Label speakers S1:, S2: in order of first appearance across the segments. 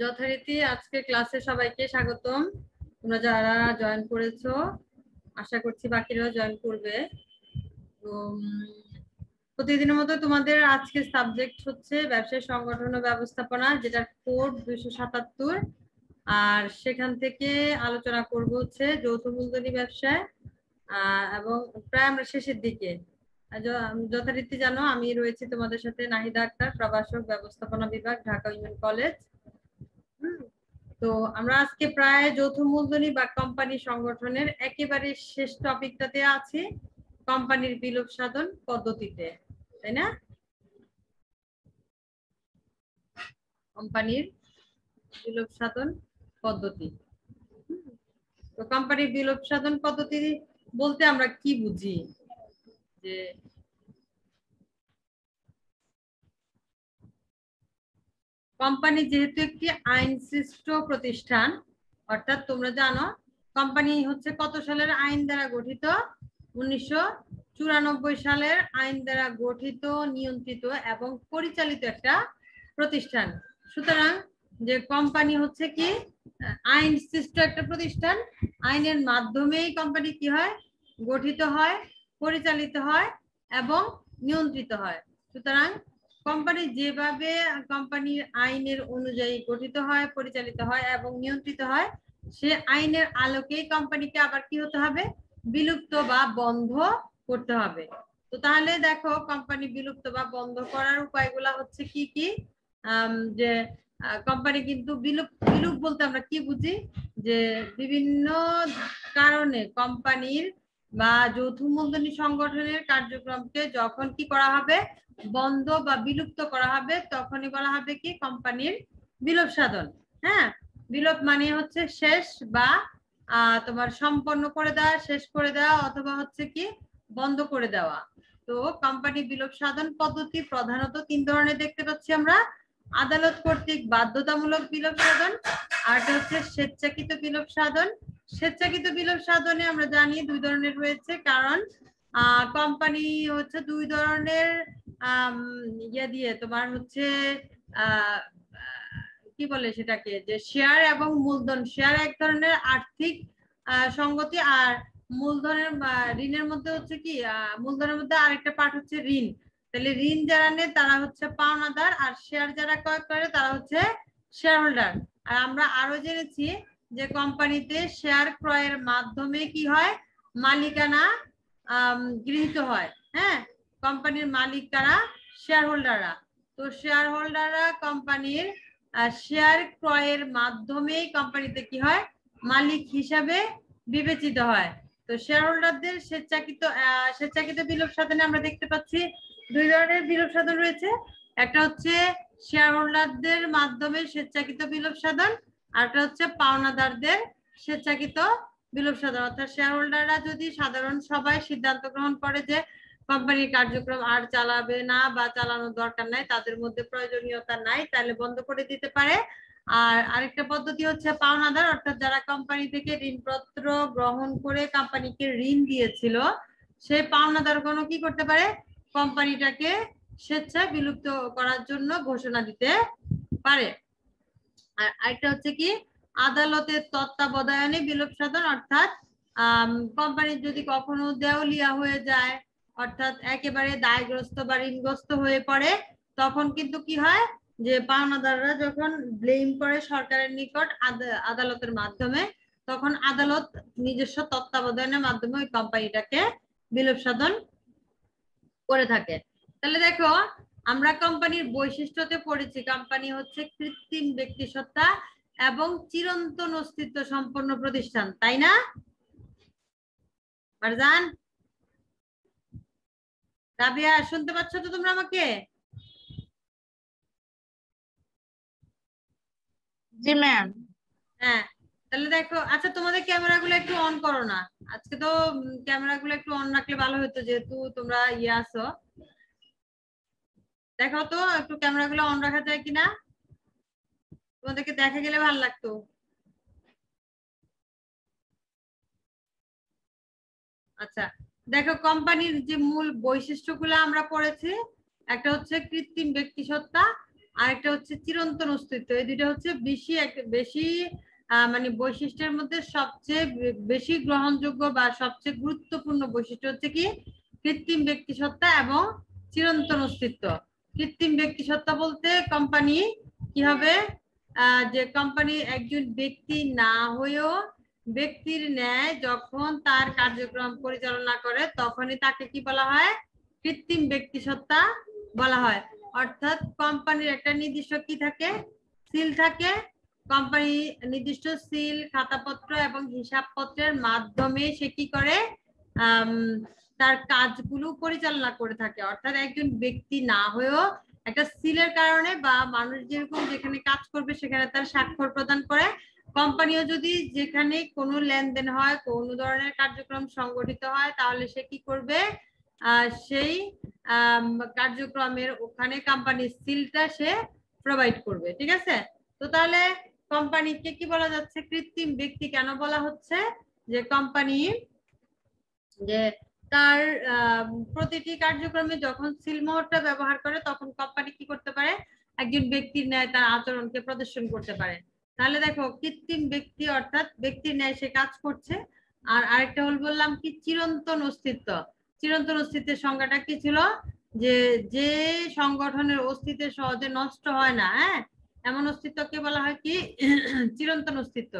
S1: যথারীতি আজকে ক্লাসে সবাইকে স্বাগতম। তোমরা যারা জয়েন করেছো আশা করছি বাকিরাও জয়েন করবে। তো প্রতিদিনের মতো তোমাদের আজকে সাবজেক্ট হচ্ছে ব্যবসায় সংগঠন ও ব্যবস্থাপনা, যেটার কোড 277। আর সেখান থেকে আলোচনা করব হচ্ছে যৌথ মূলধনী ব্যবসায়, এবং প্রায় আমরা শেষের দিকে। যথারীতি জানো আমি রয়েছি তোমাদের সাথে নাহিদা আক্তার, প্রভাষক, ব্যবস্থাপনা বিভাগ, ঢাকা উইমেন কলেজ। তো আমরা আজকে প্রায় যৌথ মূলধনী বা কোম্পানি সংগঠনের একেবারে শেষ টপিকটাতে আছি, কোম্পানির বিলোপ সাধন পদ্ধতিতে, তাই না? কোম্পানির বিলোপ সাধন পদ্ধতি। তো কোম্পানির বিলোপ সাধন পদ্ধতি বলতে আমরা কি বুঝি? যে কোম্পানি যেহেতু একটি আইনসৃষ্ট প্রতিষ্ঠান, অর্থাৎ তোমরা জানো কোম্পানি হচ্ছে কত সালের আইন দ্বারা গঠিত? 1994 সালের আইন দ্বারা গঠিত, নিয়ন্ত্রিত এবং পরিচালিত একটা প্রতিষ্ঠান। সুতরাং যে কোম্পানি হচ্ছে কি আইন সৃষ্ট একটা প্রতিষ্ঠান, আইনের মাধ্যমেই কোম্পানি কি হয়? গঠিত হয়, পরিচালিত হয় এবং নিয়ন্ত্রিত হয়। সুতরাং কোম্পানি যেভাবে কোম্পানির আইনের অনুযায়ী গঠিত হয়, পরিচালিত হয় এবং নিয়ন্ত্রিত হয়, সে আইনের আলোকেই কোম্পানিকে আবার কি হতে হবে? বিলুপ্ত বা বন্ধ করতে হবে। তো তাহলে দেখো কোম্পানি বিলুপ্ত বা বন্ধ করার উপায়গুলো হচ্ছে কি কি? যে কোম্পানি কিন্তু বিলুপ বলতে আমরা কি বুঝি? যে বিভিন্ন কারণে কোম্পানির বা যৌথ মূলধনী সংগঠনের কার্যক্রমকে যখন কি করা হবে? বন্ধ বা বিলুপ্ত করা হবে, তখনই বলা হবে কি কোম্পানির বিলোপ সাধন। হ্যাঁ, বিলোপ মানে হচ্ছে শেষ বা তোমার সম্পন্ন করে দেওয়া, শেষ করে দেওয়া, অথবা হচ্ছে কি বন্ধ করে দেওয়া। তো কোম্পানি বিলোপ সাধন পদ্ধতি প্রধানত তিন ধরনের দেখতে পাচ্ছি আমরা: আদালত কর্তৃক বাধ্যতামূলক বিলোপ সাধন, আর হচ্ছে স্বেচ্ছাকৃত বিলোপ সাধন। স্বেচ্ছাকৃত বিলোপ সাধনে আমরা জানি দুই ধরনের রয়েছে, কারণ কোম্পানি হচ্ছে দুই ধরনের ইয়ে দিয়ে তোমার হচ্ছে কি বলে সেটাকে, যে শেয়ার এবং মূলধন। শেয়ার এক ধরনের আর্থিক সংগতি, আর মূলধনের ঋণের মধ্যে হচ্ছে কি মূলধনের মধ্যে আরেকটা পার্ট হচ্ছে ঋণ। তাহলে ঋণ যারা নেয় তারা হচ্ছে পাওনাদার, আর শেয়ার যারা ক্রয় করে তারা হচ্ছে শেয়ার হোল্ডার। আর আমরা আরো জেনেছি যে কোম্পানিতে শেয়ার ক্রয়ের মাধ্যমে কি হয়? মালিকানা গৃহীত হয়। হ্যাঁ, কোম্পানির মালিক কারা? শেয়ার হোল্ডাররা। তো শেয়ার হোল্ডাররা কোম্পানির শেয়ার ক্রয়ের মাধ্যমে কোম্পানিতে কি হয়? মালিক হিসাবে বিবেচিত হয়। তো শেয়ার হোল্ডারদের স্বেচ্ছাকৃত বিলোপ সাধনে আমরা দেখতে পাচ্ছি দুই ধরনের বিলোপ সাধন রয়েছে। একটা হচ্ছে শেয়ার হোল্ডারদের মাধ্যমে স্বেচ্ছাকৃত বিলোপ সাধন, আর একটা হচ্ছে পাওনাদারদের স্বেচ্ছাকৃত বিলোপ সাধন। অর্থাৎ শেয়ার হোল্ডাররা যদি সাধারণ সভায় সিদ্ধান্ত গ্রহণ করে যে কোম্পানির কার্যক্রম আর চালাবে না বা চালানোর দরকার নাই, তাদের মধ্যে প্রয়োজনীয়তা নাই, তাহলে বন্ধ করে দিতে পারে। আর আরেকটা পদ্ধতি হচ্ছে পাওনাদার, অর্থাৎ যারা কোম্পানি থেকে ঋণপত্র গ্রহণ করে কোম্পানিকে ঋণ দিয়েছিল, সেই পাওনাদারগণ কি করতে পারে? কোম্পানিটাকে স্বেচ্ছায় বিলুপ্ত করার জন্য ঘোষণা দিতে পারে। আর আরেকটা হচ্ছে কি আদালতের তত্ত্বাবধানে বিলোপ সাধন, অর্থাৎ কোম্পানির যদি কখনো দেউলিয়া হয়ে যায়, অর্থাৎ একেবারে দায়গ্রস্ত বা ঋণগ্রস্ত হয়ে পড়ে, তখন কিন্তু কি হয়? যে পাওনাদাররা যখন ব্লেম করে সরকারের নিকট আদালতের মাধ্যমে, তখন আদালত নিজস্ব তত্ত্বাবধানের মাধ্যমে ওই কোম্পানিটাকে বিলোপ সাধন করে থাকে। তাহলে দেখো আমরা কোম্পানির বৈশিষ্ট্যতে পড়েছি কোম্পানি হচ্ছে কৃত্রিম ব্যক্তিসত্তা এবং চিরন্তন অস্তিত্ব সম্পন্ন প্রতিষ্ঠান, তাই না ফারজান? রাবিয়া, শুনতে পাচ্ছ তো তোমরা আমাকে?
S2: জি ম্যাম।
S1: হ্যাঁ, তাহলে দেখো, আচ্ছা তোমাদের ক্যামেরা গুলো একটু অন করো না। আজকে তো ক্যামেরা গুলো একটু অন রাখলে ভালো হতো, যেহেতু তোমরা ইয়ে আছো। দেখো তো একটু ক্যামেরা গুলো অন রাখা যায় কিনা, তোমাদেরকে দেখা গেলে ভালো লাগতো। আচ্ছা, দেখো কোম্পানির যে মূল বৈশিষ্ট্যগুলো আমরা পড়েছি, একটা হচ্ছে কৃত্রিম ব্যক্তিসত্তা, আরেকটা হচ্ছে চিরন্তন অস্তিত্ব। এই দুইটা হচ্ছে বেশি মানে বৈশিষ্ট্যের মধ্যে সবচেয়ে বেশি গ্রহণযোগ্য বা সবচেয়ে গুরুত্বপূর্ণ বৈশিষ্ট্য হচ্ছে কি কৃত্রিম ব্যক্তিসত্তা এবং চিরন্তন অস্তিত্ব। কৃত্রিম ব্যক্তিসত্তা বলতে কোম্পানি কি হবে, যে কোম্পানি একজন ব্যক্তি না হয়েও ব্যক্তির ন্যায় যখন তার কার্যক্রম পরিচালনা করে তখনই তাকে কি বলা হয়, কৃত্রিম ব্যক্তিসত্তা বলা হয়। অর্থাৎ কোম্পানির একটা নির্দিষ্ট কি থাকে, সিল থাকে। কোম্পানি নির্দিষ্ট সিল, খাতাপত্র এবং হিসাবপত্রের মাধ্যমে সে কি করে তার কাজগুলো পরিচালনা করে থাকে। অর্থাৎ একজন ব্যক্তি না হয়েও একটা সিলের কারণে বা মানুষ যেরকম যেখানে কাজ করবে সেখানে তার স্বাক্ষর প্রদান করে, কোম্পানিও যদি যেখানে কোনো লেনদেন হয়, কোনো ধরনের কার্যক্রম সংগঠিত হয়, তাহলে সে কি করবে, সেই কার্যক্রমের ওখানে কোম্পানির সিলটা সে প্রোভাইড করবে। ঠিক আছে? তো তাহলে কোম্পানিকে কি বলা যাচ্ছে, কৃত্রিম ব্যক্তি কেন বলা হচ্ছে, যে কোম্পানি যে তার প্রতিটি কার্যক্রমে যখন সিলমোহরটা ব্যবহার করে তখন কোম্পানি কি করতে পারে, একজন ব্যক্তির ন্যায় তার আচরণকে প্রদর্শন করতে পারে। তাহলে দেখো কৃত্রিম ব্যক্তি অর্থাৎ ব্যক্তির ন্যায় সে কাজ করছে। আর আরেকটা হল বললাম কি চিরন্তন অস্তিত্ব। চিরন্তন অস্তিত্বের সংজ্ঞাটা কি ছিল, যে যে সংগঠনের অস্তিত্ব সহজে নষ্ট হয় না, হ্যাঁ, এমন অস্তিত্বকে বলা হয় কি চিরন্তন অস্তিত্ব।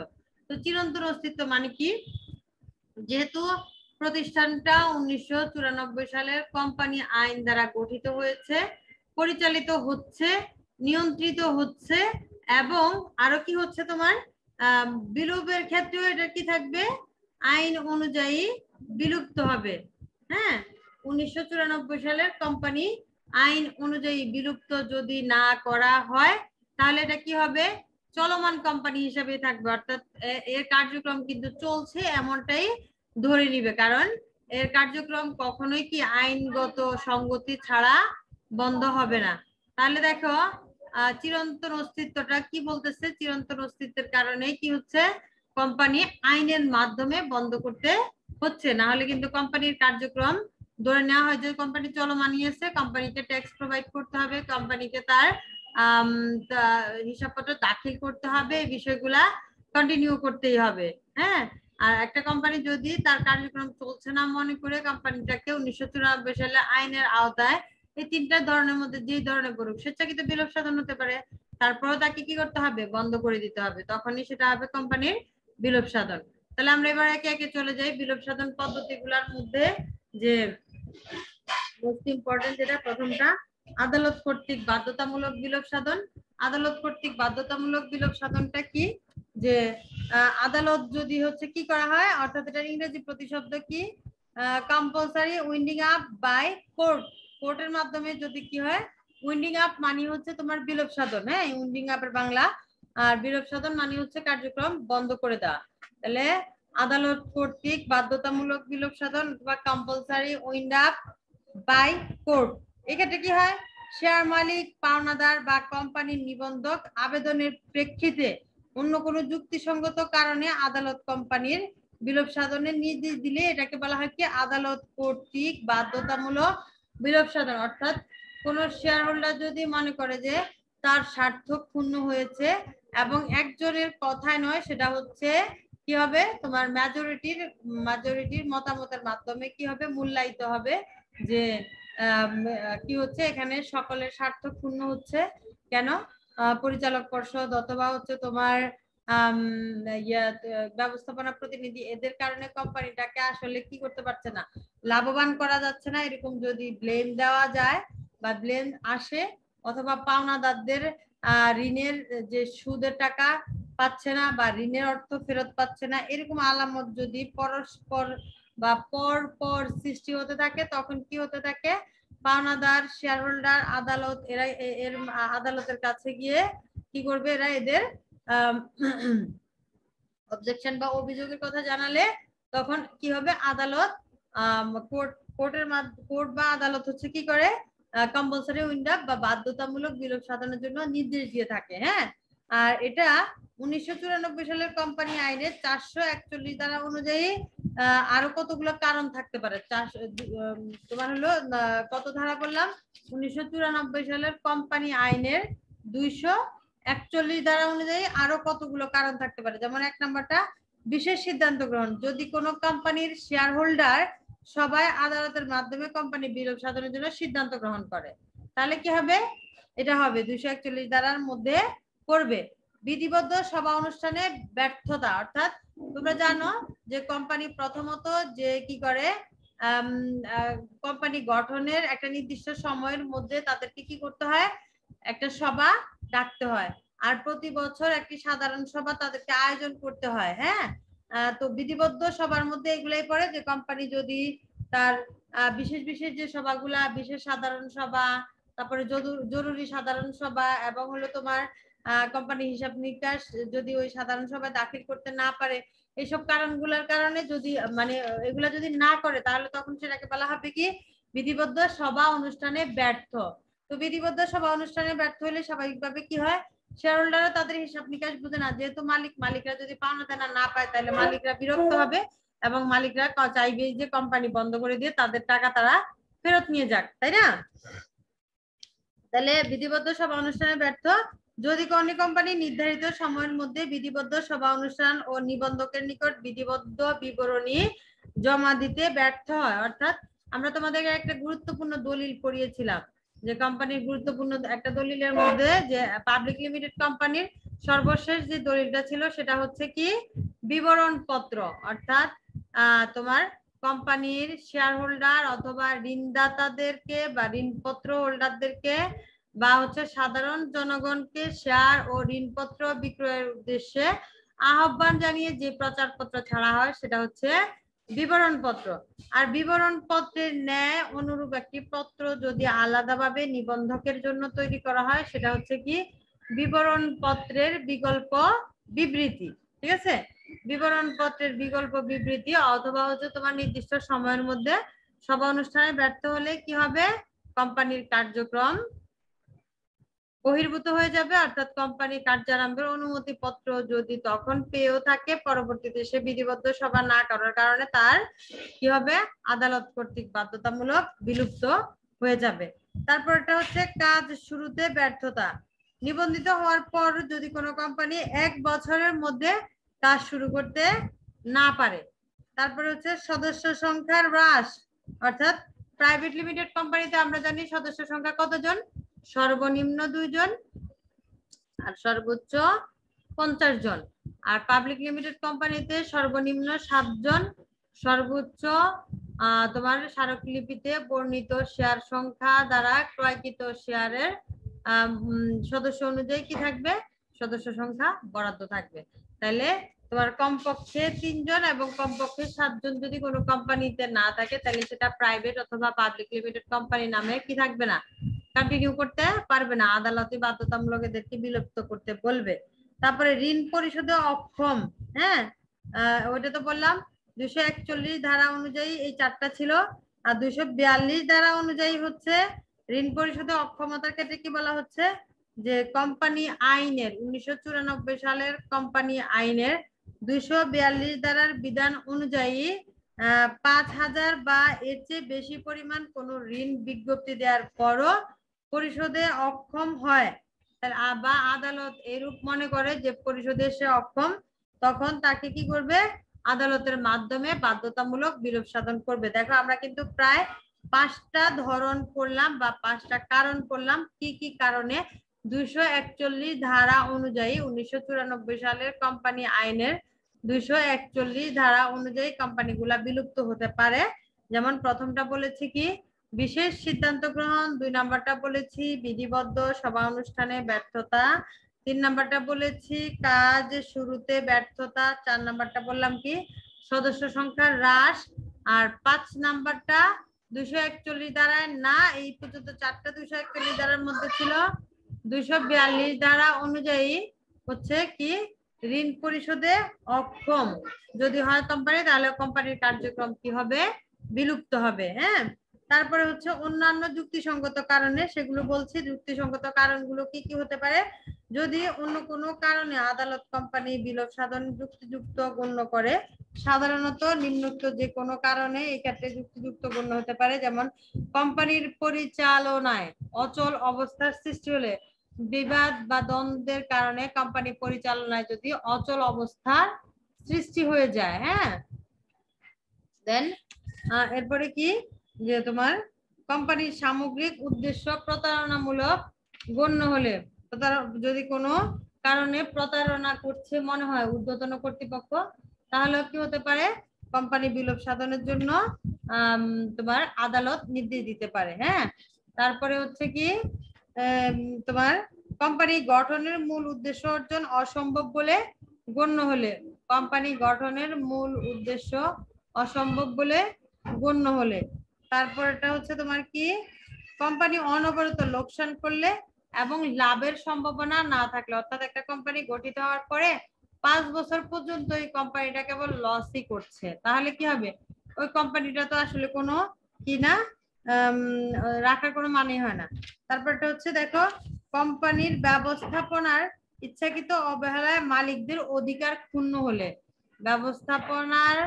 S1: তো চিরন্তন অস্তিত্ব মানে কি, যেহেতু প্রতিষ্ঠানটা 1994 সালের কোম্পানি আইন দ্বারা গঠিত হয়েছে, পরিচালিত হচ্ছে, নিয়ন্ত্রিত হচ্ছে এবং আরো কি হচ্ছে তোমার বিলোপের ক্ষেত্রেও এটা কি থাকবে, আইন অনুযায়ী বিলুপ্ত হবে। হ্যাঁ, 1994 সালের কোম্পানি আইন অনুযায়ী বিলুপ্ত যদি না করা হয় তাহলে এটা কি হবে, চলমান কোম্পানি হিসেবে থাকবে। অর্থাৎ এর কার্যক্রম কিন্তু চলছে এমনটাই ধরে নিবে, কারণ এর কার্যক্রম কখনোই কি আইনগত সঙ্গতি ছাড়া বন্ধ হবে না। তাহলে দেখো চিরন্তন অস্তিত্বটা কি বলতেছে, চিরন্তন অস্তিত্বের কারণে কি হচ্ছে, কোম্পানি আইনের মাধ্যমে বন্ধ করতে হচ্ছে, না হলে কিন্তু কোম্পানির কার্যক্রম ধরে নেওয়া হয় যে কোম্পানি চলমানই আছে, কোম্পানিকে ট্যাক্স প্রোভাইড করতে হবে, কোম্পানিকে তার হিসাবপত্র দাখিল করতে হবে, এই বিষয়গুলা কন্টিনিউ করতেই হবে। হ্যাঁ, আর একটা কোম্পানি যদি তার কার্যক্রম চলছে না মনে করে কোম্পানিটাকে 1994 সালে আইনের আওতায় এই তিনটা ধরনের মধ্যে যে ধরনের করুক, স্বেচ্ছাকৃত বিলোপ সাধন হতে পারে, তারপরেও তাকে কি করতে হবে, বন্ধ করে দিতে হবে, তখনই সেটা হবে কোম্পানির বিলোপ সাধন। তাহলে আমরা এবার একে একে চলে যাই বিলোপ সাধন পদ্ধতিগুলোর মধ্যে। যে মোস্ট ইম্পর্টেন্ট যেটা প্রথমটা, আদালত কর্তৃক বাধ্যতামূলক বিলোপ সাধন। আদালত কর্তৃক বাধ্যতামূলক বিলোপ সাধনটা কি, যে আদালত যদি হচ্ছে কি করা হয়, অর্থাৎ এটার ইংরেজি প্রতিশব্দ কি, compulsory winding up by court. কোর্টের মাধ্যমে যদি কি হয়, উইন্ডিং আপ মানে হচ্ছে তোমার বিলোপ সাধন, হ্যাঁ, উইন্ডিং আপের বাংলা, আর বিলোপ সাধন মানে হচ্ছে কার্যক্রম বন্ধ করে দেওয়া। তাহলে আদালত কর্তৃক বাধ্যতামূলক বিলোপ সাধন বা compulsory wind up by court, এক্ষেত্রে কি হয়, শেয়ার মালিক, পাওনাদার বা কোম্পানির নিবন্ধক আবেদনের প্রেক্ষিতে অন্য কোনো যুক্তিসঙ্গত কারণে আদালত কোম্পানির বিলোপ সাধনের নির্দেশ দিলে এটাকে বলা হয় কি আদালত কর্তৃক বাধ্যতামূলক বিলোপ সাধন। অর্থাৎ কোন শেয়ার হোল্ডার যদি মনে করে যে তার স্বার্থ ক্ষুণ্ণ হয়েছে এবং একজনের কথায় নয়, সেটা হচ্ছে কি হবে, তোমার মেজরিটির মতামতের মাধ্যমে কি হবে, মূল্যায়িত হবে যে কি হচ্ছে এখানে সকলের স্বার্থ ক্ষুণ্ণ হচ্ছে। কেন, পরিচালক পর্ষদ অথবা হচ্ছে তোমার ব্যবস্থাপনা প্রতিনিধি, এদের কারণে কোম্পানিটাকে আসলে কি করতে পারছে না, লাভবান করা যাচ্ছে না, এরকম যদি ব্লেম দেওয়া যায় বা ব্লেম আসে, অথবা পাওনাদারদের ঋণের যে সুদের টাকা পাচ্ছে না বা ঋণের অর্থ ফেরত পাচ্ছে না, এরকম আলামত যদি পরস্পর বা পর পর সৃষ্টি হতে থাকে, তখন কি হতে থাকে, পাওনাদার, শেয়ার হোল্ডার, আদালত, এরা এর আদালতের কাছে গিয়ে কি করবে, এরা এদের অবজেকশন বা অভিযোগের কথা জানালে তখন কি হবে, আদালত কোর্ট বা আদালত হচ্ছে কি করে, কম্পালসারি উইন্ড আপ বা বাধ্যতামূলক বিলোপ সাধনের জন্য নির্দেশ দিয়ে থাকে। হ্যাঁ, আর এটা 1994 সালের কোম্পানি আইনের 441 ধারা অনুযায়ী আরো কতগুলো কারণ থাকতে পারে। তোমার হলো কত ধারা বললাম, 1994 সালের কোম্পানি আইনের 241 ধারা অনুযায়ী আরো কতগুলো কারণ থাকতে পারে। যেমন 1 নাম্বারটা বিশেষ সিদ্ধান্ত গ্রহণ, যদি কোনো কোম্পানির শেয়ার হোল্ডার সবাই আদালতের মাধ্যমে কোম্পানি বিলোপ সাধনের জন্য সিদ্ধান্ত গ্রহণ করে, তাহলে কি হবে? এটা হবে 241 ধারার মধ্যে পড়বে। বিধিবদ্ধ সভা অনুষ্ঠানে ব্যর্থতা, অর্থাৎ তোমরা জানো যে কোম্পানি প্রথমত যে কি করে, কোম্পানি গঠনের একটা নির্দিষ্ট সময়ের মধ্যে তাদেরকে কি করতে হয়, একটা সভা ডাকতে হয়, আর প্রতি বছর একটি সাধারণ সভা তাদেরকে আয়োজন করতে হয়। হ্যাঁ, তো বিধিবদ্ধ সভার মধ্যে এগুলাই পড়ে যে কোম্পানি যদি তার বিশেষ বিশেষ যে সভাগুলা, বিশেষ সাধারণ সভা, তারপরে জরুরি সাধারণ সভা, এবং হলো তোমার কোম্পানি হিসাব নিকাশ যদি ওই সাধারণ সভায় দাখিল করতে না পারে, এইসব কারণগুলোর কারণে যদি মানে এগুলা যদি না করে, তাহলে তখন সেটাকে বলা হবে কি, বিধিবদ্ধ সভা অনুষ্ঠানে ব্যর্থ। তো বিধিবদ্ধ সভা অনুষ্ঠানে ব্যর্থ হলে স্বাভাবিকভাবে কি হয়, শেয়ার হোল্ডাররা তাদের হিসাব নিকাশ বুঝে না, যেহেতু মালিকরা যদি পাওনা দেনা না পায়, তাহলে মালিকরা বিরক্ত হবে এবং মালিকরা চাইবে যে কোম্পানি বন্ধ করে দিয়ে তাদের টাকা তারা ফেরত নিয়ে যাক, তাই না? তাহলে বিধিবদ্ধ সভা অনুষ্ঠানে ব্যর্থ যদি কোনো কোম্পানি নির্ধারিত সময়ের মধ্যে বিধিবদ্ধ সভা অনুষ্ঠান ও নিবন্ধকের নিকট বিধিবদ্ধ বিবরণী জমা দিতে ব্যর্থ হয়। অর্থাৎ আমরা তোমাদেরকে একটা গুরুত্বপূর্ণ দলিল পড়িয়েছিলাম, যে কোম্পানির গুরুত্বপূর্ণ একটা দলিলের মধ্যে যে পাবলিক লিমিটেড কোম্পানির সর্বশেষ যে দলিলটা ছিল সেটা হচ্ছে কি, বিবরণ পত্র। অর্থাৎ তোমার কোম্পানির শেয়ার হোল্ডার অথবা ঋণদাতাদেরকে বা ঋণপত্র হোল্ডারদেরকে বা হচ্ছে সাধারণ জনগণকে শেয়ার ও ঋণপত্র বিক্রয়ের উদ্দেশ্যে আহ্বান জানিয়ে যে প্রচারপত্র ছাড়া হয় সেটা হচ্ছে বিবরণ পত্র। আর বিবরণ পত্রের ন্যায় অনুরূপ একটি পত্র যদি আলাদাভাবে নিবন্ধকের জন্য তৈরি করা হয় সেটা হচ্ছে কি, বিবরণ পত্রের বিকল্প বিবৃতি। ঠিক আছে, বিবরণ পত্রের বিকল্প বিবৃতি অথবা হচ্ছে তোমার নির্দিষ্ট সময়ের মধ্যে সভা অনুষ্ঠানে ব্যর্থ হলে কি হবে, কোম্পানির কার্যক্রম বহির্ভূত হয়ে যাবে। অর্থাৎ কোম্পানি কার্যারম্ভের অনুমতি পত্র যদি তখন পেয়েও থাকে, পরবর্তীতে সে বিধিবদ্ধ সভা না করার কারণে তার কি হবে, আদালত কর্তৃক বাধ্যতামূলক বিলুপ্ত হয়ে যাবে। তারপর এটা হচ্ছে কাজ শুরুতে ব্যর্থতা, নিবন্ধিত হওয়ার পর যদি কোনো কোম্পানি 1 বছরের মধ্যে কাজ শুরু করতে না পারে। তারপরে হচ্ছে সদস্য সংখ্যার হ্রাস, অর্থাৎ প্রাইভেট লিমিটেড কোম্পানিতে আমরা জানি সদস্য সংখ্যা কতজন, সর্বনিম্ন 2 জন আর সর্বোচ্চ 50 জন। আর পাবলিক লিমিটেড কোম্পানিতে সর্বনিম্ন 7 জন, সর্বোচ্চ তোমার স্মারকলিপিতে বর্ণিত শেয়ার সংখ্যা দ্বারা ক্রয়কৃত শেয়ারের সদস্য অনুযায়ী কি থাকবে, সদস্য সংখ্যা বরাদ্দ থাকবে। তাহলে তোমার কমপক্ষে 3 জন এবং কমপক্ষে 7 জন যদি কোনো কোম্পানিতে না থাকে, তাহলে সেটা প্রাইভেট অথবা পাবলিক লিমিটেড কোম্পানি নামে কি থাকবে না, কন্টিনিউ করতে পারবে না, আদালতে বাধ্যতামূলক এদেরকে বিলুপ্ত করতে বলবে। তারপরে ঋণ পরিশোধে অক্ষম, হ্যাঁ ওইটা তো বললাম 241 ধারা অনুযায়ী এই 4টা ছিল। আর 242 ধারা অনুযায়ী হচ্ছে ঋণ পরিশোধে অক্ষমতার ক্ষেত্রে কি বলা হচ্ছে, যে কোম্পানি আইনের 1994 সালের কোম্পানি আইনের 242 ধারার বিধান অনুযায়ী 5000 বা এর চেয়ে বেশি পরিমাণ কোন ঋণ বিজ্ঞপ্তি দেওয়ার পরও পরিশোধে অক্ষম হয় বা আদালত এরূপ মনে করে যে পরিশোধে সে অক্ষম, তখন তাকে কি করবে, আদালতের মাধ্যমে বাধ্যতামূলক বিলোপ সাধন করবে। দেখো আমরা কিন্তু প্রায় 5টা ধরন পড়লাম বা 5টা কারণ পড়লাম, কি কি কারণে 241 ধারা অনুযায়ী 1994 সালের কোম্পানি আইনের 241 ধারা অনুযায়ী কোম্পানিগুলা বিলুপ্ত হতে পারে। যেমন প্রথমটা বলেছি কি, বিশেষ সিদ্ধান্ত গ্রহণ, 2 নাম্বারটা বলেছি বিধিবদ্ধ সভা অনুষ্ঠানে ব্যর্থতা, 3 নাম্বারটা বলেছি কাজ শুরুতে ব্যর্থতা, 4 নাম্বারটা বললাম কি সদস্য সংখ্যার হ্রাস, আর 5 নাম্বারটা 241 ধারায় না, এই পর্যন্ত 4টা 241 ধারার মধ্যে ছিল 242 ধারা অনুযায়ী হচ্ছে কি ঋণ পরিশোধে অক্ষম যদি হয় কোম্পানি, তাহলে কোম্পানির কার্যক্রম কি হবে, বিলুপ্ত হবে। হ্যাঁ, তারপরে হচ্ছে অন্যান্য যুক্তিসঙ্গত কারণে, সেগুলো বলছি যুক্তিসঙ্গত কারণগুলো কি কি হতে পারে, যদি অন্য কোনো কারণে আদালত কোম্পানি বিলোপ সাধন যুক্তিযুক্ত গণ্য করে, সাধারণত নিম্নোক্ত যে কোনো কারণে এই ক্ষেত্রে যুক্তিযুক্ত গণ্য হতে পারে। যেমন কোম্পানির পরিচালনায় অচল অবস্থার সৃষ্টি হলে, বিবাদ বা দ্বন্দ্বের কারণে কোম্পানি পরিচালনায় যদি অচল অবস্থার সৃষ্টি হয়ে যায়, হ্যাঁ, দেন এরপরে কি যে তোমার কোম্পানির সামগ্রিক উদ্দেশ্য প্রতারণামূলক গণ্য হলে, যদি কোনো কারণে প্রতারণা করছে মনে হয় ঊর্ধ্বতন কর্তৃপক্ষ, তাহলে কি হতে পারে, কোম্পানি বিলোপ সাধনের জন্য তোমার আদালত নির্দেশ দিতে পারে। হ্যাঁ, তারপরে হচ্ছে কি তোমার কোম্পানি গঠনের মূল উদ্দেশ্য অর্জন অসম্ভব বলে গণ্য হলে, কোম্পানি গঠনের মূল উদ্দেশ্য অসম্ভব বলে গণ্য হলে, তারপরটা হচ্ছে তোমার কি কোম্পানি অনবরত লোকসান করলে এবং লাভের সম্ভাবনা না থাকলে, অর্থাৎ একটা কোম্পানি গঠিত হওয়ার পরে 5 বছর পর্যন্ত এই কোম্পানিটা কেবল লসই করছে, তাহলে কি হবে, ওই কোম্পানিটা তো আসলে কোনো কি না রাখার কোনো মানে হয় না। তারপরটা হচ্ছে দেখো কোম্পানির ব্যবস্থাপনার ইচ্ছাকৃত অবহেলায় মালিকদের অধিকার ক্ষুণ্ণ হলে, ব্যবস্থাপনার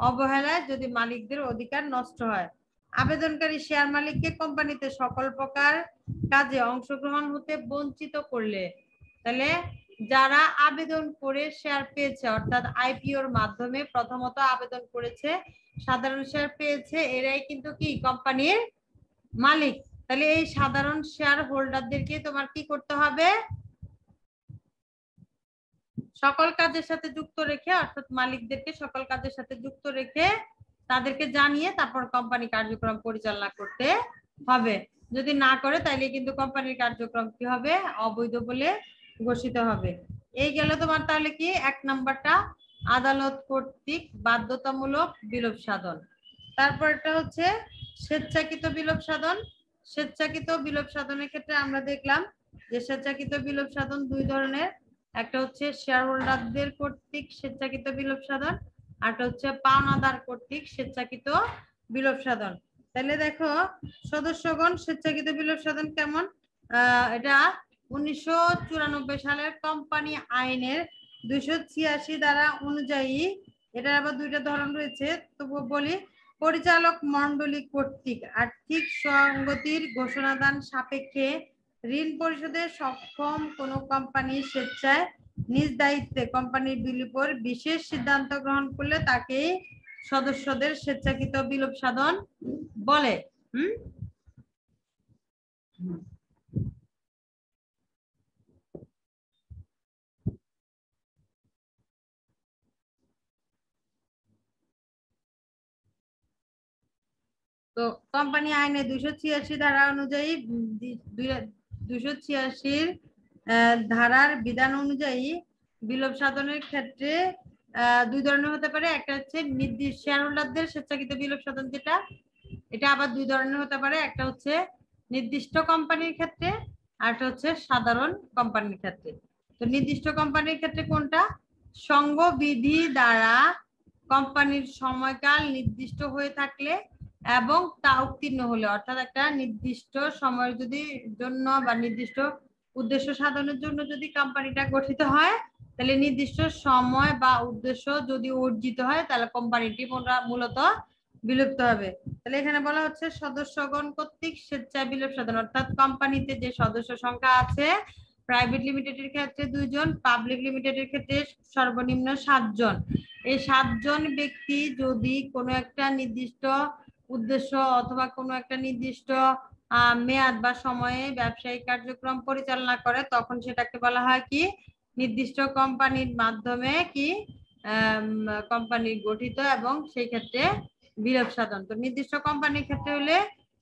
S1: অবহেলায় যদি মালিকদের অধিকার নষ্ট হয়, আবেদনকারী শেয়ার মালিককে কোম্পানিতে সকল প্রকার কাজে অংশগ্রহণ হতে বঞ্চিত করলে, তাহলে যারা আবেদন করে শেয়ার পেয়েছে, অর্থাৎ আইপিওর মাধ্যমে প্রথমত আবেদন করেছে, সাধারণ শেয়ার পেয়েছে, এরাই কিন্তু কি কোম্পানির মালিক। তাহলে এই সাধারণ শেয়ার হোল্ডারদেরকে তোমার কি করতে হবে, সকল কাজের সাথে যুক্ত রেখে, অর্থাৎ মালিকদেরকে সকল কাজের সাথে যুক্ত রেখে তাদেরকে জানিয়ে তারপর কোম্পানি কার্যক্রম পরিচালনা করতে হবে। যদি না করে তাইলে কিন্তু কোম্পানির কার্যক্রম কি হবে, অবৈধ বলে ঘোষিত হবে। এই গেল তোমার তাহলে কি 1 নাম্বারটা আদালত কর্তৃক বাধ্যতামূলক বিলোপ সাধন। তারপরটা হচ্ছে স্বেচ্ছাকৃত বিলোপ সাধন। স্বেচ্ছাকৃত বিলোপ সাধনের ক্ষেত্রে আমরা দেখলাম যে স্বেচ্ছাকৃত বিলোপ সাধন 2 ধরনের, একটা হচ্ছে শেয়ার হোল্ডারদের কর্তৃক স্বেচ্ছাকৃত বিলোপ সাধন, আরটা হচ্ছে পাওনাদার কর্তৃক স্বেচ্ছাকৃত বিলোপ সাধন। তাহলে দেখো সদস্যগণ স্বেচ্ছাকৃত বিলোপ সাধন কেমন, এটা 1994 সালের কোম্পানি আইনের 286 ধারা অনুযায়ী, এটার আবার 2টা ধরন রয়েছে, তবু বলি, পরিচালক মণ্ডলী কর্তৃক আর্থিক সঙ্গতির ঘোষণাদান সাপেক্ষে ঋণ পরিশোধে সক্ষম কোন কোম্পানি স্বেচ্ছায় নিজ দায়িত্বে কোম্পানির বিলোপের বিশেষ সিদ্ধান্ত গ্রহণ করলে তাকে সদস্যদের স্বেচ্ছাকৃত বিলোপ সাধন বলে। তো কোম্পানি আইনে 286 ধারা অনুযায়ী 286 ধারার বিধান অনুযায়ী বিলোপ সাধনের ক্ষেত্রে 2 ধরনের হতে পারে, একটা হচ্ছে নির্দিষ্ট শেয়ার হোল্ডারদের স্বেচ্ছাকৃত বিলোপ সাধন, যেটা এটা আবার 2 ধরনের হতে পারে, একটা হচ্ছে নির্দিষ্ট কোম্পানির ক্ষেত্রে আর একটা হচ্ছে সাধারণ কোম্পানির ক্ষেত্রে। তো নির্দিষ্ট কোম্পানির ক্ষেত্রে কোনটা, সংঘবিধি দ্বারা কোম্পানির সময়কাল নির্দিষ্ট হয়ে থাকলে এবং তা উত্তীর্ণ হলে, অর্থাৎ একটা নির্দিষ্ট সময়ের যদি জন্য বা নির্দিষ্ট উদ্দেশ্য সাধনের জন্য যদি কোম্পানিটা গঠিত হয়, তাহলে নির্দিষ্ট সময় বা উদ্দেশ্য যদি অর্জিত হয় তাহলে কোম্পানিটি মূলত বিলুপ্ত হবে। তাহলে এখানে বলা হচ্ছে সদস্যগণ কর্তৃক স্বেচ্ছায় বিলোপ সাধন, অর্থাৎ কোম্পানিতে যে সদস্য সংখ্যা আছে, প্রাইভেট লিমিটেডের ক্ষেত্রে 2 জন, পাবলিক লিমিটেডের ক্ষেত্রে সর্বনিম্ন 7 জন। এই 7 জন ব্যক্তি যদি কোনো একটা নির্দিষ্ট উদ্দেশ্য অথবা কোনো একটা নির্দিষ্ট মেয়াদ বা সময়ে ব্যবসায়িক কার্যক্রম পরিচালনা করে, তখন সেটাকে বলা হয় কি নির্দিষ্ট কোম্পানির মাধ্যমে কি কোম্পানি গঠিত এবং সেই ক্ষেত্রে বিলোপ সাধন। তো নির্দিষ্ট কোম্পানির ক্ষেত্রে হলে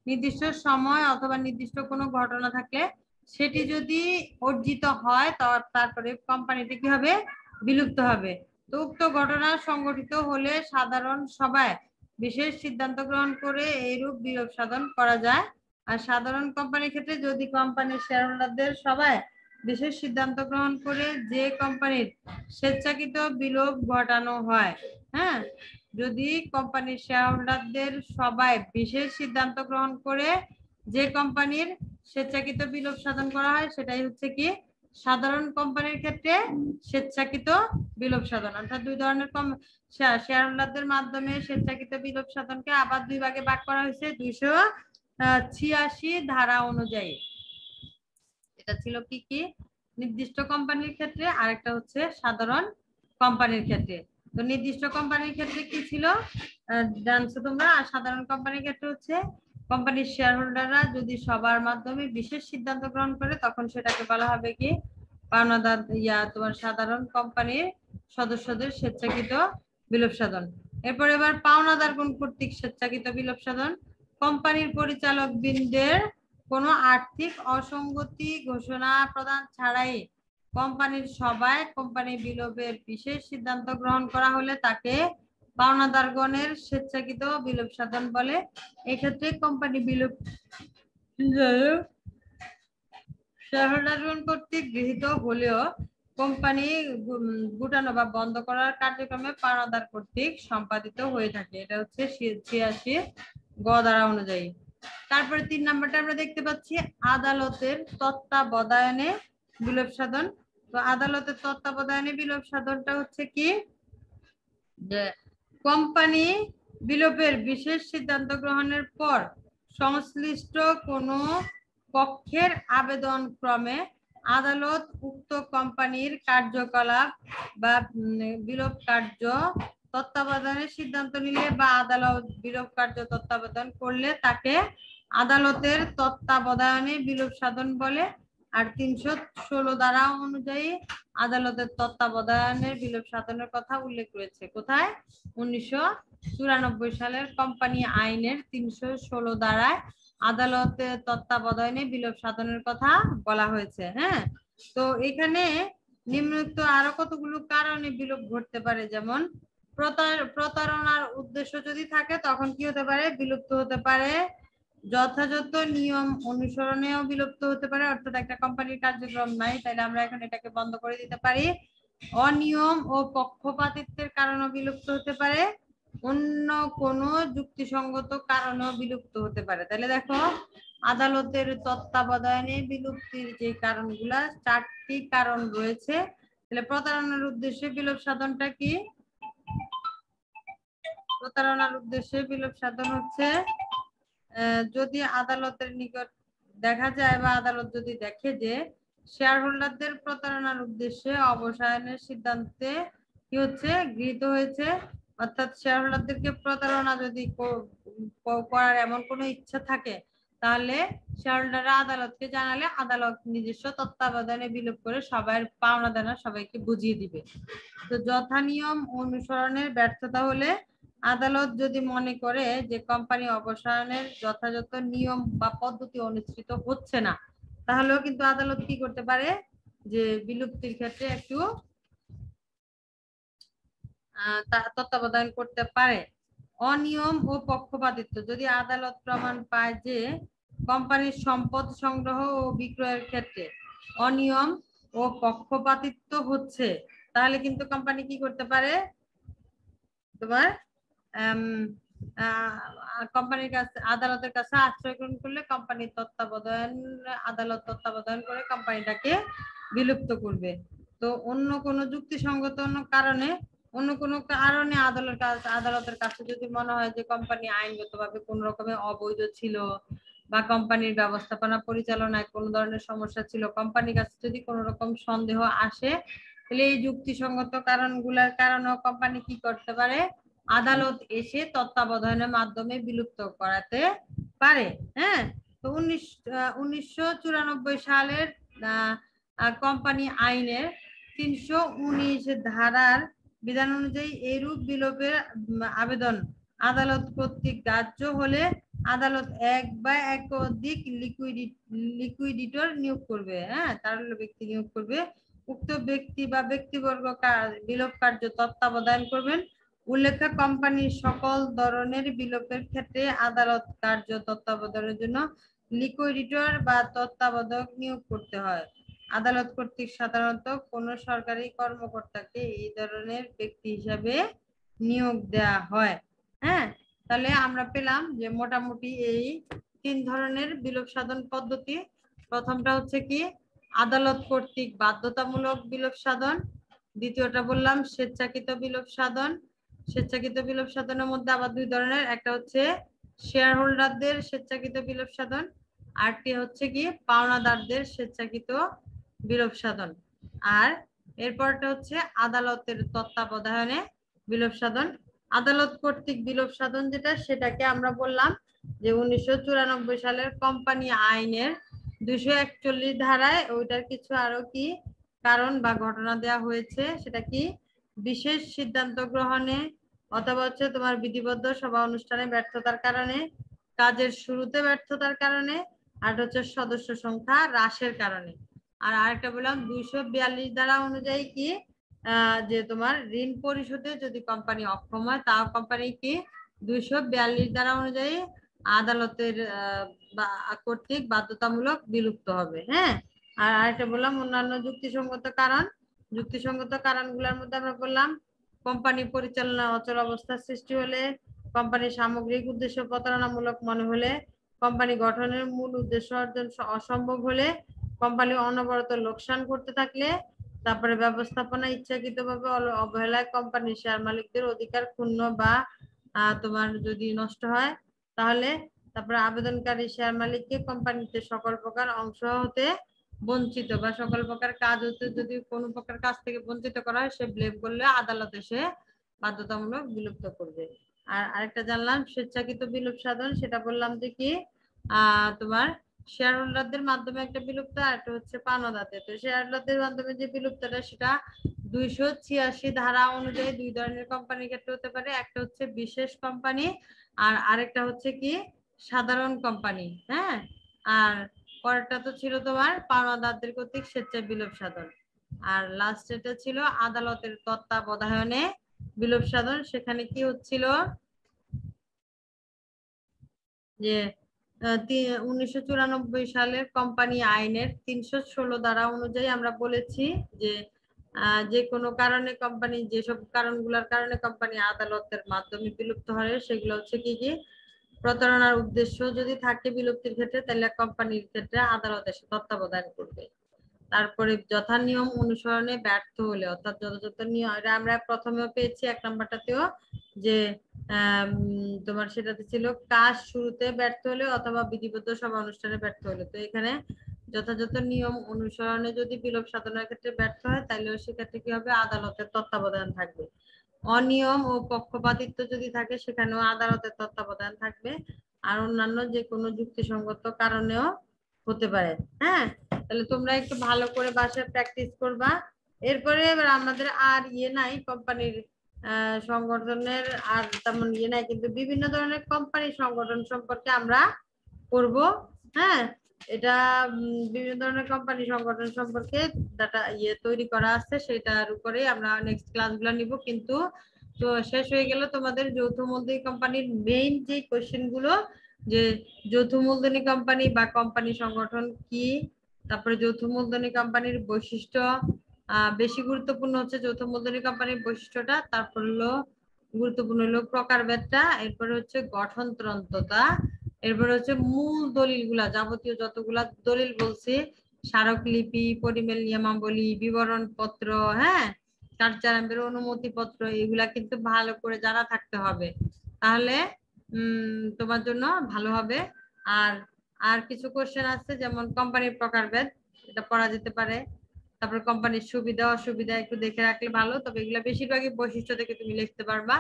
S1: নির্দিষ্ট সময় অথবা নির্দিষ্ট কোনো ঘটনা থাকলে সেটি যদি অর্জিত হয় তারপরে কোম্পানিটি কি হবে, বিলুপ্ত হবে। তো উক্ত ঘটনা সংঘটিত হলে সাধারণ সভায় বিশেষ সিদ্ধান্ত গ্রহণ করে এইরূপ বিলোপ সাধন করা যায়। আর সাধারণ কোম্পানির ক্ষেত্রে যদি কোম্পানির শেয়ার হোল্ডারদের সভায় বিশেষ সিদ্ধান্ত গ্রহণ করে যে কোম্পানির স্বেচ্ছাকৃত বিলোপ ঘটানো হয়, হ্যাঁ, যদি কোম্পানির শেয়ার হোল্ডারদের সভায় বিশেষ সিদ্ধান্ত গ্রহণ করে যে কোম্পানির স্বেচ্ছাকৃত বিলোপ সাধন করা হয় সেটাই হচ্ছে কি সাধারণ কোম্পানির ক্ষেত্রে স্বেচ্ছাকৃত বিলোপ সাধন। অর্থাৎ 2 ধরনের শেয়ার হোল্ডারদের মাধ্যমে স্বেচ্ছাকৃত বিলোপ সাধনকে আবার 2 ভাগে ভাগ করা হয়েছে 286 ধারা অনুযায়ী। এটা ছিল কি কি নির্দিষ্ট কোম্পানির ক্ষেত্রে, আরেকটা হচ্ছে সাধারণ কোম্পানির ক্ষেত্রে। তো নির্দিষ্ট কোম্পানির ক্ষেত্রে কি ছিল জানছো তোমরা, আর সাধারণ কোম্পানির ক্ষেত্রে হচ্ছে কোম্পানির শেয়ার হোল্ডাররা যদি সবার মাধ্যমে বিশেষ সিদ্ধান্ত গ্রহণ করে তখন সেটাকে বলা হবে কি পাওনাদার তোমার সাধারণ কোম্পানির সদস্যদের স্বেচ্ছাকৃত বিলোপ সাধন। এবার পাওনাদারগণ কর্তৃক স্বেচ্ছাকৃত বিলোপ সাধন কোম্পানির পরিচালক বৃন্দের কোনো আর্থিক অসঙ্গতি ঘোষণা প্রদান ছাড়াই কোম্পানির সভায় কোম্পানি বিলোপের বিশেষ সিদ্ধান্ত গ্রহণ করা হলে তাকে পাওনাদারগণের স্বেচ্ছাকৃত বিলোপ সাধন বলে। এক্ষেত্রে কোম্পানি বিলোপ শেয়ারহোল্ডারগণ কর্তৃক গৃহীত হলেও কোম্পানি গুটানো বা বন্ধ করার কার্যক্রমে পাওনাদার কর্তৃক সম্পাদিত হয়ে থাকে। এটা হচ্ছে 86 গ ধারা অনুযায়ী। তারপরে 3 নম্বরটা আমরা দেখতে পাচ্ছি আদালতের তত্ত্বাবধানে বিলোপ সাধন। তো আদালতের তত্ত্বাবধানে বিলোপ সাধনটা হচ্ছে কি যে কোম্পানি বিলোপের বিশেষ সিদ্ধান্ত গ্রহণের পর সংশ্লিষ্ট কোনো পক্ষের আবেদন ক্রমে আদালত উক্ত কোম্পানির কার্যকলাপ বা বিলোপ কার্য তত্ত্বাবধানের সিদ্ধান্ত নিলে বা আদালত বিলোপ কার্য তত্ত্বাবধান করলে তাকে আদালতের তত্ত্বাবধানে বিলোপ সাধন বলে। আর 316 ধারা অনুযায়ী আদালতের তত্ত্বাবধানের বিলোপ সাধনের কথা উল্লেখ রয়েছে কোথায় 1994 সালের কোম্পানি আইনের 316 ধারায় আদালতের তত্ত্বাবধানে বিলোপ সাধনের কথা বলা হয়েছে। হ্যাঁ, তো এখানে নিম্নোক্ত আরো কতগুলো কারণে বিলোপ ঘটতে পারে, যেমন প্রতারণার উদ্দেশ্য যদি থাকে তখন কি হতে পারে বিলুপ্ত হতে পারে, যথাযথ নিয়ম অনুসরণেও বিলুপ্ত হতে পারে, অর্থাৎ একটা কোম্পানির কার্যক্রম নাই তাহলে আমরা এখন এটাকে বন্ধ করে দিতে পারি, অনিয়ম ও পক্ষপাতিত্বের কারণেও বিলুপ্ত হতে পারে, অন্য কোনো যুক্তিসঙ্গত কারণেও বিলুপ্ত হতে পারে। তাহলে দেখো আদালতের তত্ত্বাবধানে বিলুপ্তির যে কারণগুলা 4টি কারণ রয়েছে। তাহলে প্রতারণার উদ্দেশ্যে বিলোপ সাধনটা কি, প্রতারণার উদ্দেশ্যে বিলোপ সাধন হচ্ছে যদি আদালতের নিকট দেখা যায় বা আদালত যদি দেখে যে শেয়ার হোল্ডারদের প্রতারণার উদ্দেশ্যে অবসায়নের সিদ্ধান্তে কি হচ্ছে গৃহীত হয়েছে, অর্থাৎ শেয়ার হোল্ডারদেরকে প্রতারণা যদি করার এমন কোনো ইচ্ছা থাকে তাহলে শেয়ার হোল্ডাররা আদালতকে জানালে আদালত নিজস্ব তত্ত্বাবধানে বিলোপ করে সবার পাওনা দেনা সবাইকে বুঝিয়ে দিবে। তো যথানিয়ম অনুসরণের ব্যর্থতা হলে আদালত যদি মনে করে যে কোম্পানি অবসায়নের যথাযথ নিয়ম বা পদ্ধতি অনুসৃত হচ্ছে না তাহলেও কিন্তু আদালত কি করতে পারে যে বিলুপ্তির ক্ষেত্রে একটু তত্ত্বাবধান করতে পারে। অনিয়ম ও পক্ষপাতিত্ব যদি আদালত প্রমাণ পায় যে কোম্পানির সম্পদ সংগ্রহ ও বিক্রয়ের ক্ষেত্রে অনিয়ম ও পক্ষপাতিত্ব হচ্ছে তাহলে কিন্তু কোম্পানি কি করতে পারে তোমার কোম্পানির কাছে আদালতের কাছে আশ্রয় গ্রহণ করলে কোম্পানির তত্ত্বাবধান আদালত তত্ত্বাবধান করে কোম্পানিটাকে বিলুপ্ত করবে। তো অন্য কোনো যুক্তিসঙ্গত কারণে অন্য কোনো কারণে আদালতের কাছে যদি মনে হয় যে কোম্পানি আইনগতভাবে কোন রকমের অবৈধ ছিল বা কোম্পানির ব্যবস্থাপনা পরিচালনায় কোন ধরনের সমস্যা ছিল, কোম্পানির কাছে যদি কোনো রকম সন্দেহ আসে তাহলে এই যুক্তিসঙ্গত কারণগুলোর কারণেও কোম্পানি কি করতে পারে আদালত এসে তত্ত্বাবধানের মাধ্যমে বিলুপ্ত করাতে পারে। হ্যাঁ, তো 1994 সালের কোম্পানি আইনের 319 ধারার বিধান অনুযায়ী এরূপ বিলোপের আবেদন আদালত কর্তৃক গ্রাহ্য হলে আদালত এক বা একাধিক লিকুইডিটর নিয়োগ করবে। হ্যাঁ, তারল্য ব্যক্তি নিয়োগ করবে। উক্ত ব্যক্তি বা ব্যক্তিবর্গ বিলোপ কার্য তত্ত্বাবধান করবেন। উল্লেখ্য কোম্পানির সকল ধরনের বিলোপের ক্ষেত্রে আদালত কার্য তত্ত্বাবধানের জন্য লিকুইডিটর বা তত্ত্বাবধায়ক নিয়োগ করতে হয়। আদালত কর্তৃক সাধারণত কোন সরকারি কর্মকর্তাকে এই ধরনের ব্যক্তি হিসাবে নিয়োগ দেওয়া হয়। হ্যাঁ, তাহলে আমরা পেলাম যে মোটামুটি এই 3 ধরনের বিলোপ সাধন পদ্ধতি। প্রথমটা হচ্ছে কি আদালত কর্তৃক বাধ্যতামূলক বিলোপ সাধন, দ্বিতীয়টা বললাম স্বেচ্ছাকৃত বিলোপ সাধন। স্বেচ্ছাকৃত বিলোপ সাধনের মধ্যে আবার 2 ধরনের, একটা হচ্ছে শেয়ার হোল্ডারদের স্বেচ্ছাকৃত বিলোপ সাধন আরটি হচ্ছে কি পাওনাদারদের স্বেচ্ছাকৃত বিলোপ সাধন। আর এরপরটা হচ্ছে আদালতের তত্ত্বাবধানে বিলোপ সাধন। আদালত কর্তৃক বিলোপ সাধন যেটা, সেটাকে আমরা বললাম যে 1994 সালের কোম্পানি আইনের 241 ধারায় ওইটার কিছু আরো কি কারণ বা ঘটনা দেওয়া হয়েছে। সেটা কি বিশেষ সিদ্ধান্ত গ্রহণে অথবা হচ্ছে তোমার বিধিবদ্ধ সভা অনুষ্ঠানে ব্যর্থতার কারণে, কাজের শুরুতে ব্যর্থতার কারণে, আর হচ্ছে সদস্য সংখ্যা হ্রাসের কারণে। আর আরেকটা বললাম 242 ধারা অনুযায়ী কি যে তোমার ঋণ পরিশোধে যদি কোম্পানি অক্ষম হয়, তাও কোম্পানি কি 242 ধারা অনুযায়ী আদালতের কর্তৃক বাধ্যতামূলক বিলুপ্ত হবে। হ্যাঁ, আর আরেকটা বললাম অন্যান্য যুক্তিসঙ্গত কারণ। যুক্তিসঙ্গত কারণগুলোর মধ্যে আমরা বললাম কোম্পানি পরিচালনা অচল অবস্থার সৃষ্টি হলে, কোম্পানির সামগ্রিক উদ্দেশ্য প্রতারণামূলক মনে হলে, কোম্পানি গঠনের মূল উদ্দেশ্য অর্জন অসম্ভব হলে, কোম্পানি অনবরত লোকসান করতে থাকলে, তারপরে ব্যবস্থাপনা ইচ্ছাকৃতভাবে অবহেলায় কোম্পানির শেয়ার মালিকদের অধিকার ক্ষুণ্ণ বা তোমার যদি নষ্ট হয়, তাহলে তারপরে আবেদনকারী শেয়ার মালিককে কোম্পানিতে সকল প্রকার অংশ হতে বঞ্চিত বা সকল প্রকার কাজ হতে যদি কোনো প্রকার কাজ থেকে বঞ্চিত করা হয়, সে ব্লেম করলে আদালতে সে বাধ্যতামূলক বিলুপ্ত করবে। আর আরেকটা জানলাম স্বেচ্ছাকৃত বিলুপ সাধন, সেটা বললাম যে কি তোমার শেয়ার হোল্ডারদের মাধ্যমে একটা বিলুপ্ত, আর একটা হচ্ছে পাওনাদারদের। তো শেয়ার হোল্ডারদের মাধ্যমে যে বিলুপ্তটা, সেটা 286 ধারা অনুযায়ী দুই ধরনের কোম্পানির ক্ষেত্রে হতে পারে। একটা হচ্ছে বিশেষ কোম্পানি, আর আরেকটা হচ্ছে কি সাধারণ কোম্পানি। হ্যাঁ, আর পরেরটা তো ছিল তোমার পাওনাদারদের কর্তৃক স্বেচ্ছায় বিলোপ সাধন। আর লাস্ট এটা ছিল আদালতের তত্ত্বাবধানে বিলোপ সাধন। সেখানে কি হচ্ছিল যে 1994 সালের কোম্পানি আইনের 316 ধারা অনুযায়ী আমরা বলেছি যে যে কোনো কারণে কোম্পানি, যেসব কারণগুলোর কারণে কোম্পানি আদালতের মাধ্যমে বিলুপ্ত হয়, সেগুলো হচ্ছে কি কি প্রতারণার উদ্দেশ্য যদি থাকে বিলুপ্তির ক্ষেত্রে, তাহলে কোম্পানির ক্ষেত্রে আদালত এসে তত্ত্বাবধান করবে। তারপরে যথা নিয়ম অনুসরণে ব্যর্থ হলে, অর্থাৎ যথাযথ নিয়ম, এটা আমরা প্রথমেও পেয়েছি 1 নম্বরটাতেও, যে তোমার সেটাতে ছিল কাজ শুরুতে ব্যর্থ হলে অথবা বিধিবদ্ধ সভা অনুষ্ঠানে ব্যর্থ হলে। তো এখানে যথাযথ নিয়ম অনুসরণে যদি বিলোপ সাধনের ক্ষেত্রে ব্যর্থ হয়, তাহলে সেক্ষেত্রে কি হবে, আদালতের তত্ত্বাবধান থাকবে। অনিয়ম ও পক্ষপাতিত্ব যদি থাকে, সেখানেও আদালতের তত্ত্বাবধান থাকবে। আর অন্যান্য যে কোনো যুক্তিসঙ্গত কারণেও হতে পারে। হ্যাঁ, তাহলে তোমরা একটু ভালো করে বাসায় প্র্যাকটিস করবা। এরপরে এবার আমাদের আর নাই কোম্পানির সংগঠনের আর তেমন নাই, কিন্তু বিভিন্ন ধরনের কোম্পানি সংগঠন সম্পর্কে আমরা করব। হ্যাঁ, এটা বিভিন্ন ধরনের কোম্পানি সংগঠন সম্পর্কে ডাটা তৈরি করা আছে, সেটার উপরে আমরা নেক্সট ক্লাসগুলো নিব। কিন্তু তো শেষ হয়ে গেল তোমাদের যৌথ মূলধনী কোম্পানির মেইন যে কোশ্চেন গুলো, যে যৌথ মূলধনী কোম্পানি বা কোম্পানি সংগঠন কি, তারপরে যৌথ মূলধনী কোম্পানির বৈশিষ্ট্য, বেশি গুরুত্বপূর্ণ হচ্ছে যৌথ মূলধনী কোম্পানির বৈশিষ্ট্যটা, তারপর হলো গুরুত্বপূর্ণ হলো প্রকারভেদটা, এরপরে হচ্ছে গঠনতন্ত্রতা, এরপরে হচ্ছে মূল দলিলগুলা, যাবতীয় যতগুলা দলিল বলছি, স্মারকলিপি, পরিমেল নিয়মাবলী, বিবরণ পত্র, হ্যাঁ, কার্যালয়ের অনুমতি পত্র, এগুলা কিন্তু ভালো করে জানা থাকতে হবে, তাহলে তোমার জন্য ভালো হবে। আর আর কিছু কোশ্চেন আছে, যেমন কোম্পানির প্রকারভেদ, এটা পড়া যেতে পারে। তারপর কোম্পানির সুবিধা অসুবিধা একটু দেখে রাখলে ভালো, তবে এগুলা বেশিরভাগই বৈশিষ্ট্য থেকে তুমি লিখতে পারবা।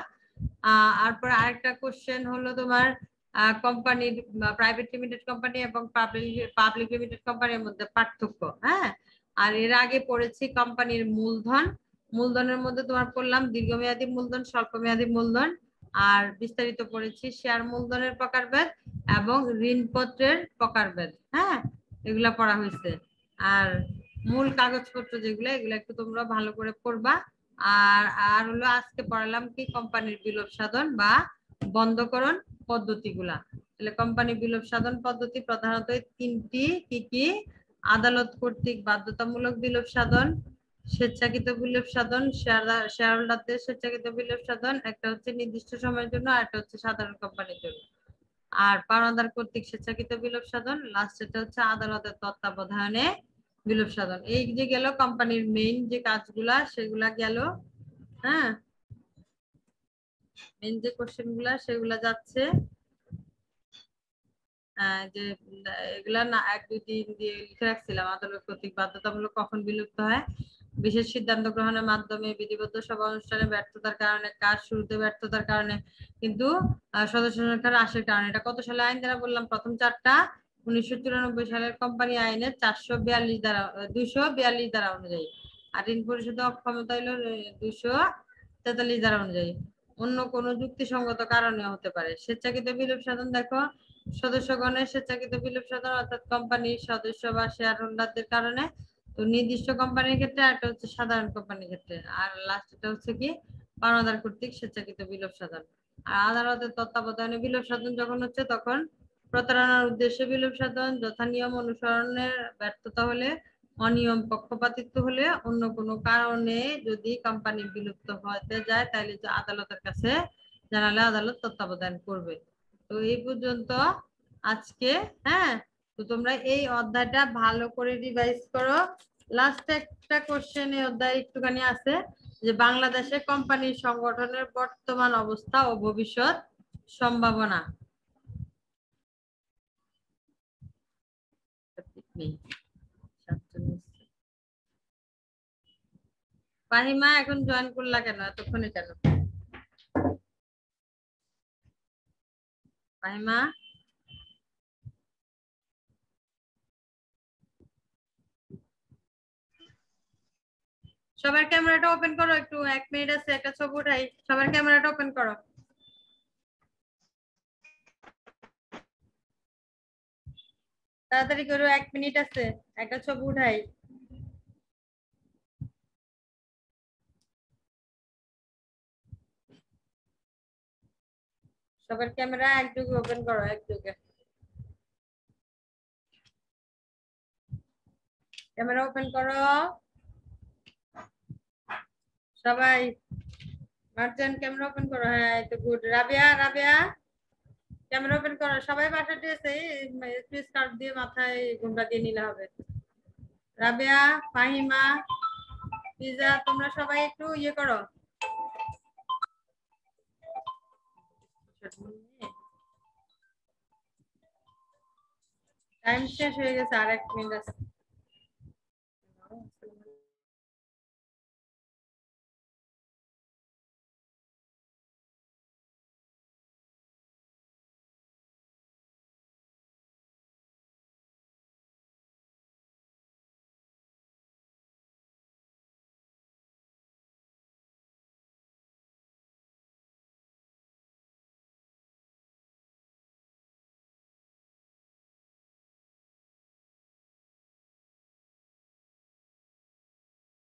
S1: তারপর আরেকটা কোশ্চেন হলো তোমার কোম্পানির প্রাইভেট লিমিটেড কোম্পানি এবং পাবলিক লিমিটেড কোম্পানির মধ্যে পার্থক্য। হ্যাঁ, আর এর আগে পড়েছি কোম্পানির মূলধন। মূলধনের মধ্যে তোমার পড়লাম দীর্ঘমেয়াদী মূলধন, স্বল্পমেয়াদী মূলধন, আর বিস্তারিত পড়েছি শেয়ার মূলধনের প্রকারভেদ এবং ঋণপত্রের প্রকারভেদ। হ্যাঁ, এগুলা পড়া হয়েছে। আর মূল কাগজপত্র যেগুলো, এগুলো একটু তোমরা ভালো করে পড়বা। আর আর হলো আজকে পড়ালাম কি কোম্পানির বিলোপ সাধন বা বন্ধকরণ পদ্ধতিগুলা। তাহলে কোম্পানি বিলোপ সাধন পদ্ধতি প্রধানত তিনটি, কি কি? আদালত কর্তৃক বাধ্যতামূলক বিলোপ সাধন, স্বেচ্ছাকৃত বিলোপ সাধন, শেয়ার হোল্ডারদের স্বেচ্ছাকৃত বিলোপ সাধন, একটা হচ্ছে নির্দিষ্ট সময়ের জন্য, আর একটা হচ্ছে সাধারণ কোম্পানির জন্য। আর পাওনাদার কর্তৃক স্বেচ্ছাকৃত বিলোপ সাধন, লাস্ট এটা হচ্ছে আদালতের তত্ত্বাবধানে বিলোপ সাধন। এই যে গেল কোম্পানির মেইন যে কাজগুলা, সেগুলা গেল। হ্যাঁ, মেইন যে কোশ্চেন গুলা সেগুলা যাচ্ছে। যে এগুলা না 1-2-3 দিয়ে লিখে রাখছিলাম, আদালত কর্তৃক বাধ্যতামূলক কখন বিলুপ্ত হয়। বিশেষ সিদ্ধান্ত গ্রহণের মাধ্যমে, বিধিবদ্ধ সভা অনুষ্ঠানে ব্যর্থতার কারণে, কাজ শুরুতে ব্যর্থতার কারণে, কিন্তু সদস্য সংখ্যার হ্রাসের কারণে। এটা কত সালে আইন দ্বারা বললাম? প্রথম চারটা 1994 সালের কোম্পানি আইনের 442 ধারা 242 ধারা অনুযায়ী। আর ঋণ পরিশোধ অক্ষমতা হলো 243 ধারা অনুযায়ী। অন্য কোনো যুক্তিসঙ্গত কারণে হতে পারে। স্বেচ্ছাকৃত বিলোপ সাধন দেখো, সদস্যগণের স্বেচ্ছাকৃত বিলোপ সাধন অর্থাৎ কোম্পানির সদস্য বা শেয়ার হোল্ডারদের কারণে। তো নির্দিষ্ট কোম্পানির ক্ষেত্রে, একটা হচ্ছে সাধারণ কোম্পানির ক্ষেত্রে, আর লাস্টটা হচ্ছে কি পাওনাদার কর্তৃক স্বেচ্ছাকৃত বিলোপ সাধন। আর আদালতের তত্ত্বাবধানে বিলোপ সাধন যখন হচ্ছে তখন প্রতারণার উদ্দেশ্যে বিলোপ সাধন, যথা নিয়ম অনুসরণের ব্যর্থতা হলে, অনিয়ম পক্ষপাতিত্ব হলে, অন্য কোনো কারণে যদি কোম্পানি বিলুপ্ত হতে যায় তাহলে আদালতের কাছে জানালে আদালত তত্ত্বাবধান করবে। তো এই পর্যন্ত আজকে। হ্যাঁ, তো তোমরা এই অধ্যায়টা ভালো করে রিভাইজ করো। লাস্ট একটা কোশ্চেন এই অধ্যায় একটুখানি আছে যে বাংলাদেশে কোম্পানি সংগঠনের বর্তমান অবস্থা ও ভবিষ্যৎ সম্ভাবনা। ফাহিমা এখন জয়েন করলা কেন? এতক্ষণে কেন ফাহিমা? সবার ক্যামেরাটা ওপেন করো, একটু 1 মিনিট আছে, একটা ছবি উঠাই। সবার ক্যামেরাটা ওপেন করো। তাড়াতাড়ি করো, 1 মিনিট আছে, একটা ছবি উঠাই। সবার ক্যামেরা একটুকু ওপেন করো, একটুকু ক্যামেরা ওপেন করো সবাই। মার্জান ক্যামেরা ওপেন করো। হ্যাঁ, এই তো good. Rabiya, Rabiya camera open করো। সবাই বাসা ড্রেসে স্কার্ফ দিয়ে মাথায় ঘোমটা দিয়ে নিলে হবে। রাবিয়া, ফাহিমা, পিজা, তোমরা সবাই একটু ইয়ে করো। টাইম শেষ হয়ে গেছে, আর 1 মিনিট আছে।